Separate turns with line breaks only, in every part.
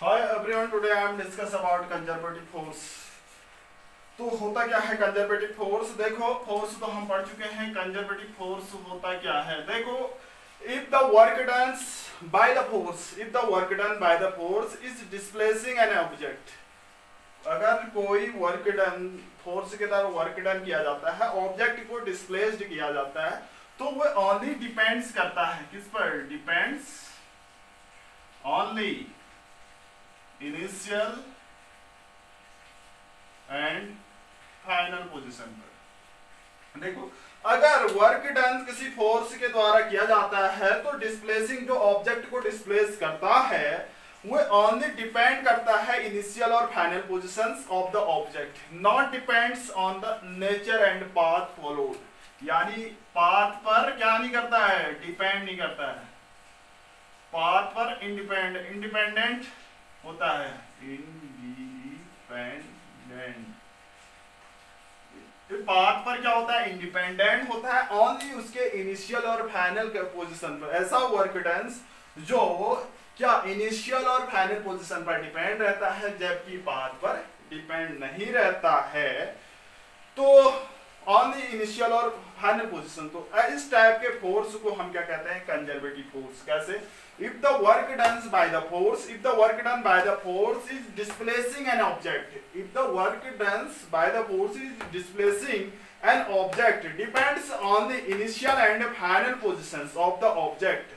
Hi everyone, today I am discuss about conservative force। तो होता क्या है कंजर्वेटिव फोर्स? देखो फोर्स तो हम पढ़ चुके हैं। कंजर्वेटिव फोर्स होता क्या है? देखो, if the work done by the force, if the work done by the force is displacing an object, अगर कोई वर्क डन फोर्स के द्वारा वर्क डन किया जाता है, ऑब्जेक्ट को डिस्प्लेस्ड किया जाता है, तो वो ओनली डिपेंड्स करता है किस पर? Depends only initial and final position पर। देखो, अगर वर्क डन किसी फोर्स के द्वारा किया जाता है तो डिस्प्लेसिंग जो ऑब्जेक्ट को डिस्प्लेस करता है वो ओनली डिपेंड करता है इनिशियल और final positions of the object, not depends on the nature and path followed. यानी पाथ पर क्या नहीं करता है? डिपेंड नहीं करता है। पाथ पर इंडिपेंडेंट होता है। इंडिपेंडेंट पाथ पर क्या होता है? इंडिपेंडेंट होता है ओनली उसके इनिशियल और फाइनल के पोजीशन पर। ऐसा वर्क डन जो क्या इनिशियल और फाइनल पोजीशन पर डिपेंड रहता है, जबकि पाथ पर डिपेंड नहीं रहता है। तो ओनली इनिशियल और फाइनल पोजीशन। तो इस टाइप के फोर्स को हम क्या कहते हैं? Conservative force. कैसे? if the work done by the force is displacing an object, if the work done by the force is displacing an object depends on the initial and final positions of the object,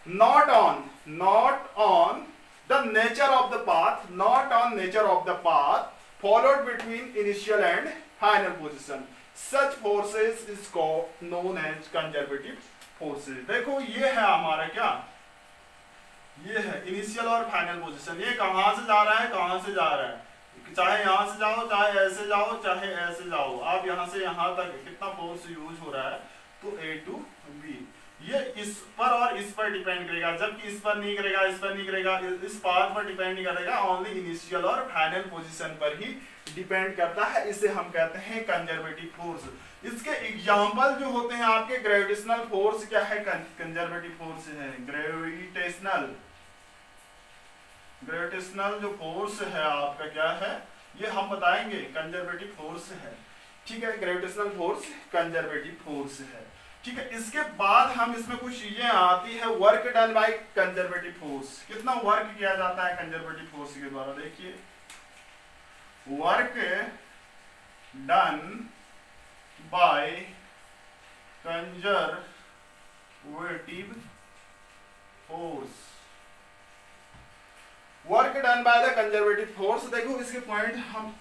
not on the nature of the path followed between initial and final position. Such forces is called known as conservative forces। देखो, ये है हमारा क्या? ये है initial और final position. ये कहां से जा रहा है, कहां से जा रहा है? चाहे यहां से जाओ, चाहे ऐसे जाओ, चाहे ऐसे जाओ। आप यहां से यहां तक कितना फोर्स यूज हो रहा है? तो A to B। ये इस पर और इस पर डिपेंड करेगा, जबकि इस पर नहीं करेगा, इस पर नहीं करेगा, इस पाथ पर डिपेंड नहीं करेगा, ओनली इनिशियल और फाइनल पोजीशन पर ही डिपेंड करता है। इसे हम कहते हैं कंजर्वेटिव फोर्स। इसके एग्जांपल जो होते हैं आपके, ग्रेविटेशनल फोर्स क्या है? कंजर्वेटिव फोर्स है। ग्रेविटेशनल जो फोर्स है आपका क्या है? ये हम बताएंगे कंजर्वेटिव फोर्स है। ठीक है, ग्रेविटेशनल फोर्स कंजर्वेटिव फोर्स है। ठीक है, इसके बाद हम इसमें कुछ चीजें आती है। Work done by conservative force. कितना वर्क किया जाता है कंजर्वेटिव फोर्स के द्वारा? देखिए, work done by conservative force. Work done by the conservative force. देखो, इसके पॉइंट हम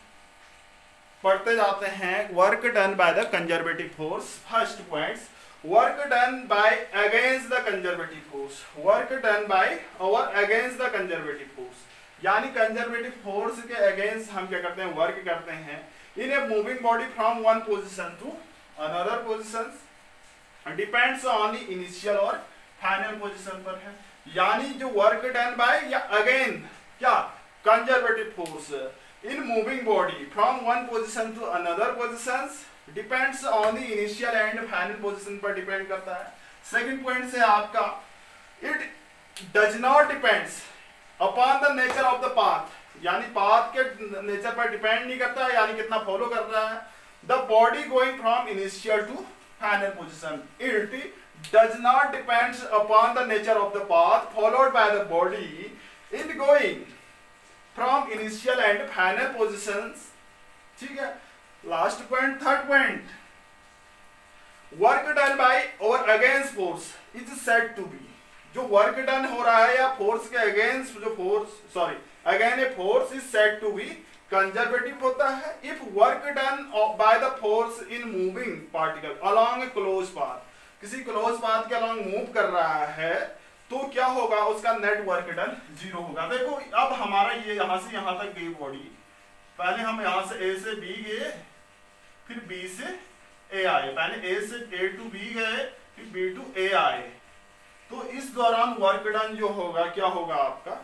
पढ़ते जाते हैं। Work done by the conservative force. First points, work done bye against the conservative force. Work done by और अगेंस्ट द कंजर्वेटिव फोर्स, यानी conservative force के against हम क्या करते हैं? वर्क करते हैं। In a moving body from one position to another position depends on the initial और फाइनल पोजीशन पर है। यानी जो वर्क डन बाय या अगेन क्या? Conservative force in moving body from one position to another positions depends on the initial and final position पर depend करता है। सेकंड पॉइंट से आपका, it does not depends upon the nature of the path, यानी path के nature पर depend नहीं करता है, यानी कितना फॉलो कर रहा है। The body going from initial to final position, it does not depends upon the nature of the path followed by the body in going from initial and final positions। ठीक है, last point, third point, work done by और against force is said to be. जो work done हो रहा है या force के against जो force again a force is said to be conservative होता है if work done by the force in moving particle along a close path. किसी क्लोज पाथ के अलोंग मूव कर रहा है तो क्या होगा? उसका नेट वर्क डन 0 होगा। देखो, अब हमारा ये यहां से यहां तक गई बॉडी, पहले हम यहां से A से B गए, फिर B से A आए, पहले A से A to B गए, फिर B to A आए। तो इस दौरान वर्क डन जो होगा क्या होगा? आपका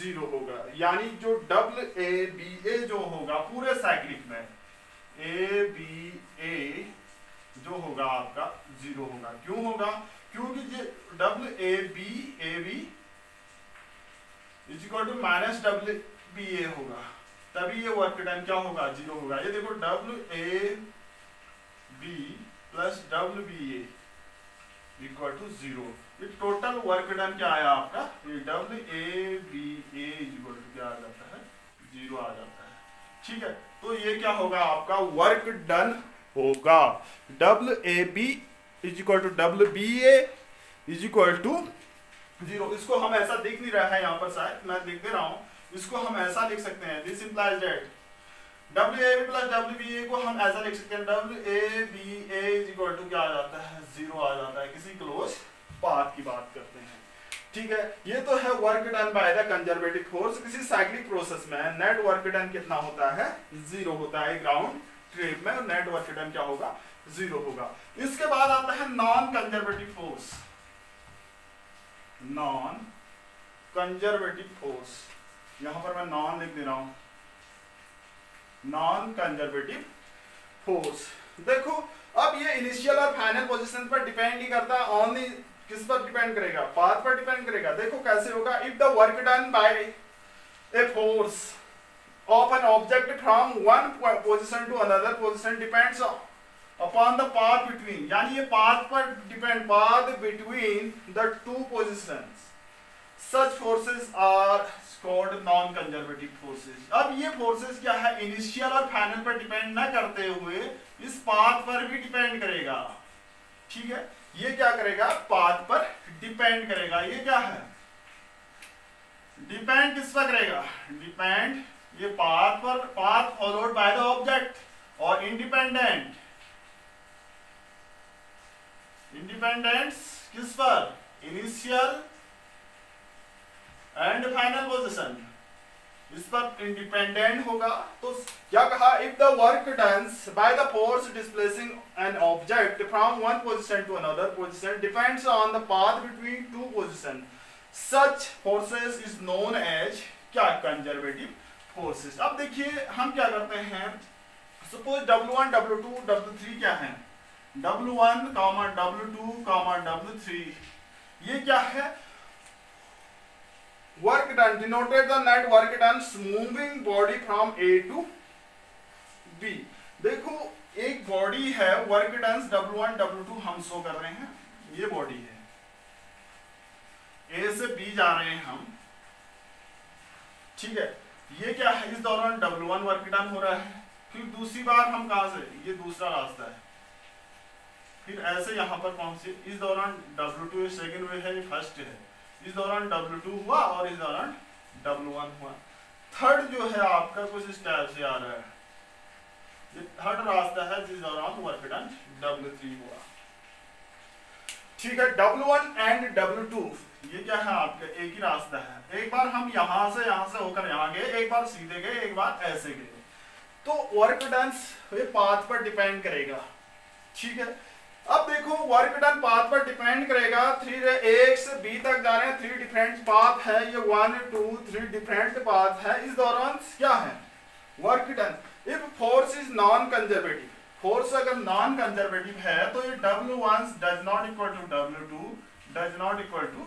0 होगा। यानी जो WABA जो होगा पूरे साइक्लिक में, ABA जो होगा आपका 0 होगा। क्यों होगा? क्योंकि ये WABAB is equal to minus WBA होगा, तभी ये वर्क डन क्या होगा, 0 होगा। ये देखो WAB plus WBA equal to 0। ये टोटल वर्क डन क्या आया आपका, ये WABA इक्वल टू क्या आ जाता है, 0 आ जाता है। ठीक है, तो ये क्या होगा आपका वर्क डन होगा, WAB is equal to WBA is equal to 0। इसको हम ऐसा दिख नहीं रहा है यहाँ पर, शायद मैं लिख दे रहा हूँ, इसको हम ऐसा लिख सकते हैं, this implies that WAB plus WBA को हम ऐसा लिख सकते हैं, WABA इज इक्वल टू क्या आ जाता है, 0 आ जाता है, किसी क्लोज पाथ की बात करते हैं। ठीक है, ये तो है work done by the conservative force. किसी साइक्लिक प्रोसेस में नेट वर्क डन कितना होता है, 0 होता है। ग्राउंड ट्रेप में नेट वर्क डन क्या होगा, 0 होगा। इसके बाद आता है non conservative force. Non conservative force, यहां पर मैं नॉन लिख दे रहा हूं, नॉन कंजर्वेटिव फोर्स। देखो अब ये इनिशियल और फाइनल पोजीशन पर डिपेंड ही करता है, ओनली किस पर डिपेंड करेगा, पाथ पर डिपेंड करेगा। देखो कैसे होगा, if the work done by a force of an object from one position to another position depends upon the path between, यानी ये पाथ पर depend, path between the two positions, such forces are called non conservative forces. अब ये forces क्या है, initial और final पर depend न करते हुए इस पाथ पर भी डिपेंड करेगा। ठीक है, ये क्या करेगा, पाथ पर डिपेंड करेगा। ये क्या है, डिपेंड किस पर करेगा, डिपेंड ये पाथ पर, path followed by the object, और इंडिपेंडेंट, इंडिपेंडेंस किस पर, इनिशियल एंड फाइनल पोजीशन, इस पर इंडिपेंडेंट होगा। तो क्या कहा, if the work done by the force displacing an object from one position to another position depends on the path between two position, such forces is known as क्या, conservative forces. अब देखिए हम क्या करते हैं, सपोज W1 W2 W3 क्या है, W1, W2, W3, ये क्या है, work done denoted the net work done moving body from A to B। देखो एक बॉडी है, वर्क डन W1 W2 हम शो कर रहे हैं, ये बॉडी है, A से B जा रहे हैं हम। ठीक है, ये क्या है, इस दौरान W1 वर्क डन हो रहा है, फिर दूसरी बार हम कहां से, ये दूसरा रास्ता है, फिर ऐसे यहां पर पहुंचे, इस दौरान W2 सेकंड वे है, ये फर्स्ट है, इस दौरान W2 हुआ और इस दौरान W1 हुआ। थर्ड जो है आपका कुछ इस टाइप से आ रहा है, ये थर्ड रास्ता है जिस दौरान वर्क डन W3 हुआ। ठीक है, W1 एंड W2 ये क्या है आपका एक ही रास्ता है। एक बार हम यहां से होकर यहां गए, एक बार सीधे गए, एक बार ऐसे गए, तो वर्क डन ये पाथ पर डिपेंड करेगा। ठीक है, अब देखो वर्क डन पाथ पर डिपेंड करेगा। 3 से B तक जा रहे हैं, 3 डिफरेंट पाथ है, ये 1 2 3 डिफरेंट पाथ है। इस दौरान क्या है, work done. If force is non conservative, force अगर नॉन कंजर्वेटिव है तो ये W1 does not equal to W2 does not equal to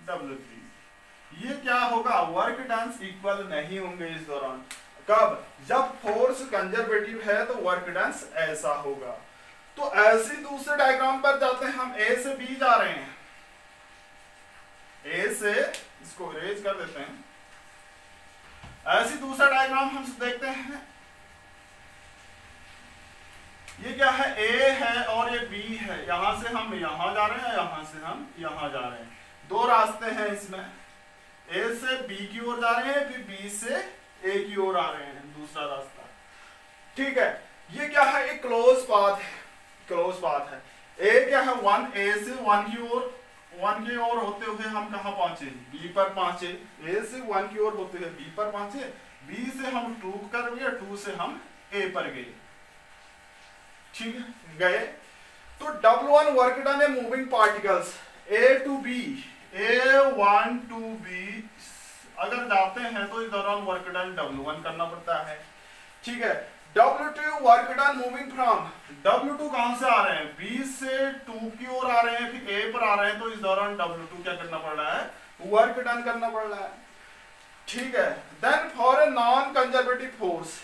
W3, ये क्या होगा, वर्क डन इक्वल नहीं होंगे इस दौरान। कब, जब फोर्स कंजर्वेटिव है तो वर्क डन ऐसा होगा। तो ऐसे दूसरे डायग्राम पर जाते हैं, हम A से B जा रहे हैं, A से, इसको इरेज कर देते हैं, ऐसे दूसरा डायग्राम हम देखते हैं। ये क्या है, A है और ये B है, यहां से हम यहां जा रहे हैं, यहां से हम यहां जा रहे हैं, दो रास्ते हैं इसमें, A से B की ओर जा रहे हैं, फिर B से A की ओर आ रहे हैं, दूसरा रास्ता। ठीक है, ये क्या है, एक क्लोज पाथ है, क्लोज पाथ है। A क्या है, 1 A से 1 की ओर होते हुए हम कहां पहुंचे, B पर पहुंचे। A से 1 की ओर होते हुए B पर पहुंचे, B से हम 2 कर गए, 2 से हम A पर गए। ठीक है, गए तो W1 वर्क डन है moving particles A to B, A1 to B अगर जाते हैं तो इस दौरान वर्क डन W1 करना पड़ता है। ठीक है, W2 work done moving from, W2 कहां से आ रहे हैं, B से 2 की ओर आ रहे हैं, फिर A पर आ रहे हैं, तो इस दौरान W2 क्या करना पड़ रहा है, वर्क डन करना पड़ रहा है। ठीक है। Then for a non conservative force,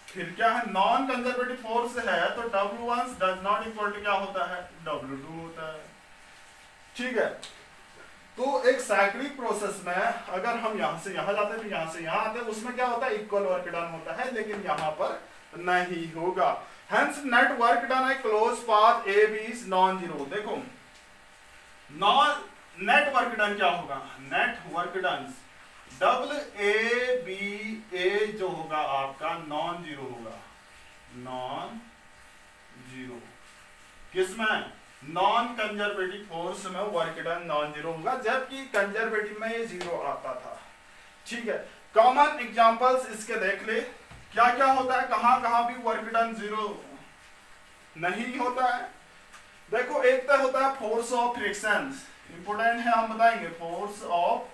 फिर क्या है, नॉन कंजर्वेटिव फोर्स है तो W1 does not equal to क्या होता है, W2 होता है। ठीक है, तो एक साइक्लिक प्रोसेस में अगर हम यहां से यहां जाते हैं फिर यहां से यहां आते हैं, उसमें क्या होता है, इक्वल वर्क डन होता है, लेकिन यहां पर नहीं होगा। हेंस नेट वर्क डन है close path A B is non zero. देखो नॉन नेट वर्क डन क्या होगा, net work done W A B A जो होगा आपका नॉन जीरो होगा, नॉन जीरो। किसमें, नॉन कंजर्वेटिव फोर्स में वर्क डन नॉन जीरो होगा, जबकि कंजर्वेटिव में ये जीरो आता था। ठीक है, कॉमन एग्जांपल्स इसके देख ले, क्या क्या होता है, कहां कहां भी वर्क डन जीरो नहीं होता है। देखो एक तो होता है फोर्स ऑफ फ्रिक्शन, इंपोर्टेंट है, हम बताएंगे फोर्स ऑफ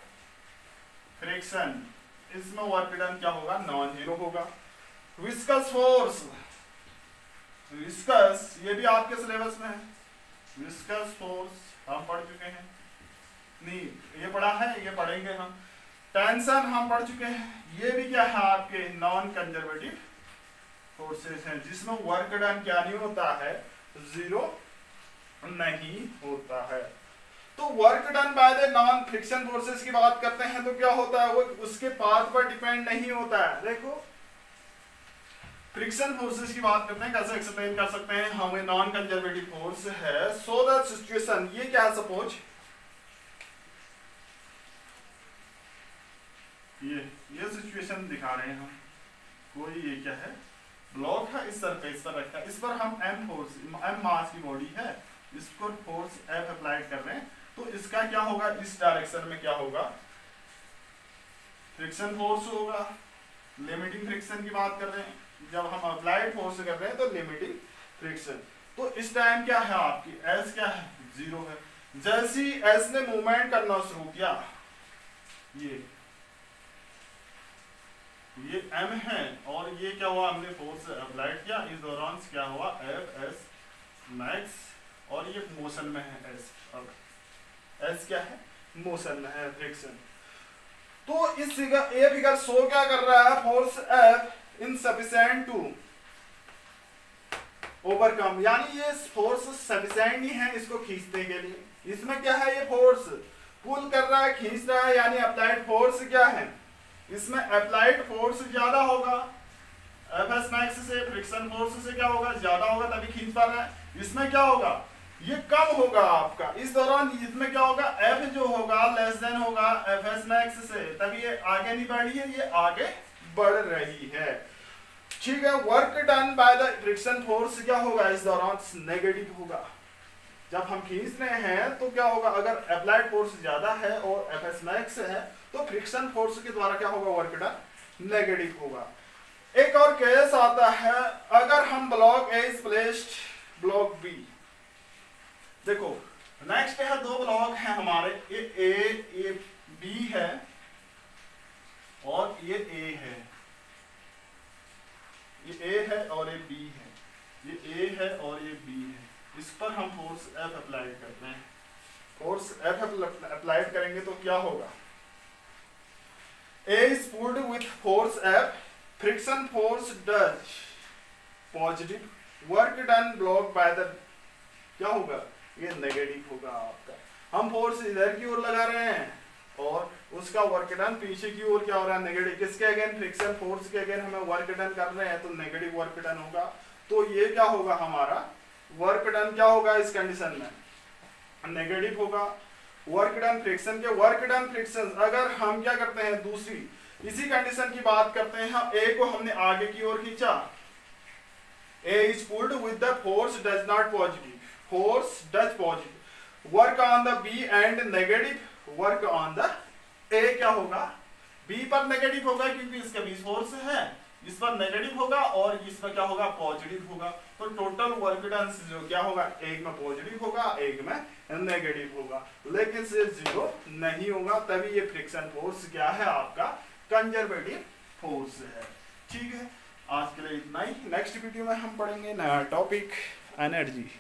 फ्रिक्शन, इसमें वर्क डन क्या होगा, नॉन जीरो होगा। विस्कस फोर्स, विस्कस ये भी आपके सिलेबस में है, विस्कस फोर्स हम पढ़ चुके हैं, नहीं ये पढ़ा है, ये पढ़ेंगे हम। टेंशन हम पढ़ चुके हैं, ये भी क्या है आपके नॉन कंजर्वेटिव फोर्सेस हैं, जिसमें वर्क डन क्या नहीं होता है, जीरो नहीं होता है। तो work done by the non friction forces की बात करते हैं तो क्या होता है, वो उसके पाथ पर डिपेंड नहीं होता है। देखो फ्रिक्शन फोर्सेस की बात करते हैं, कैसे एक्सप्लेन कर सकते हैं, हमें नॉन कंजर्वेटिव फोर्स है। सो द सिचुएशन, ये क्या है, सपोज ये सिचुएशन दिखा रहे हैं हम, कोई ये क्या है, ब्लॉक है, इस सरफेस पर रखा है, इस पर हम m फोर्स, m मास की बॉडी है, इस पर फोर्स F अप्लाई कर रहे हैं, तो इसका क्या होगा, इस डायरेक्शन में क्या होगा, फ्रिक्शन फोर्स होगा। लिमिटिंग फ्रिक्शन की बात कर रहे हैं, जब हम अप्लाइड फोर्स कर रहे हैं तो लिमिटिंग फ्रिक्शन। तो इस टाइम क्या है आपकी S क्या है, जीरो है। जैसे ही S ने मूवमेंट करना शुरू किया, ये M है और ये क्या हुआ, हमने फोर्स अप्लाइड किया, इस दौरान क्या हुआ, F S मैक्स, और ये मोशन में है S, अब S क्या है, मोशन में है, फ्रिक्शन। तो इस फिगर ये फिगर शो क्या कर रहा है, force F insufficient to overcome, यानी ये फोर्स सफिशिएंट नहीं है इसको खींचने के लिए। इसमें क्या है, ये फोर्स पुल कर रहा है, खींच रहा है, यानी अप्लाइड फोर्स क्या है, इसमें अप्लाइड फोर्स ज्यादा होगा, Fs मैक्स से फ्रिक्शन फोर्स से क्या होगा, ज्यादा होगा, तभी खींच पा रहा है। इसमें क्या होगा, ये कम होगा आपका, इस दौरान इसमें क्या होगा, F जो होगा लेस देन होगा Fs मैक्स से, तभी ये आगे नहीं बढ़ रही है, ये आगे बढ़ रही है। ठीक है, work done by the friction force क्या होगा, इस दौरान नेगेटिव होगा। जब हम खींच रहे हैं तो क्या होगा, अगर अप्लाइड फोर्स ज्यादा है और Fs मैक्स है तो फ्रिक्शन फोर्स के द्वारा क्या होगा, वर्क डन नेगेटिव होगा। एक और केस आता है, अगर हम block A is placed block B, देखो नेक्स्ट है, दो ब्लॉक है हमारे, ये बी है और ये ए है, ये ए है और ये बी है, ये ए है और ये बी है। इस पर हम फोर्स F अप्लाई करते हैं, फोर्स F अप्लाइड करेंगे तो क्या होगा, A is pulled with force F, friction force does positive, work done blocked by the क्या होगा, ये नेगेटिव होगा आपका। हम फोर्स इधर की ओर लगा रहे हैं और उसका वर्क डन पीछे की ओर क्या हो रहा है, नेगेटिव। किसके अगेन, फ्रिक्शन फोर्स के अगेन हमें वर्क डन कर रहे हैं तो नेगेटिव वर्क डन होगा। तो ये क्या होगा, हमारा वर्क डन क्या होगा, इस कंडीशन में नेगेटिव होगा। वर्क डन फ्रिक्शन के वर्क डन फ्रिक्शन, अगर हम क्या करते हैं, दूसरी इसी कंडीशन की बात करते हैं, हम ए को हमने आगे की ओर खींचा, A is pulled with the force does not positive, force does positive, work on the B and negative work on the A, क्या होगा, बी पर नेगेटिव होगा क्योंकि इसका बी फोर्स है, इस पर नेगेटिव होगा और इसमें क्या होगा, पॉजिटिव होगा। तो टोटल वर्क डन जो क्या होगा, एक में पॉजिटिव होगा, एक में नेगेटिव होगा, लेकिन से जीरो नहीं होगा, तभी ये फ्रिक्शन फोर्स क्या है, आपका कंजर्वेटिव फोर्स है। ठीक है, आज के लिए इतना ही। नेक्स्ट वीडियो में हम पढ़ेंगे नया टॉपिक, एनर्जी।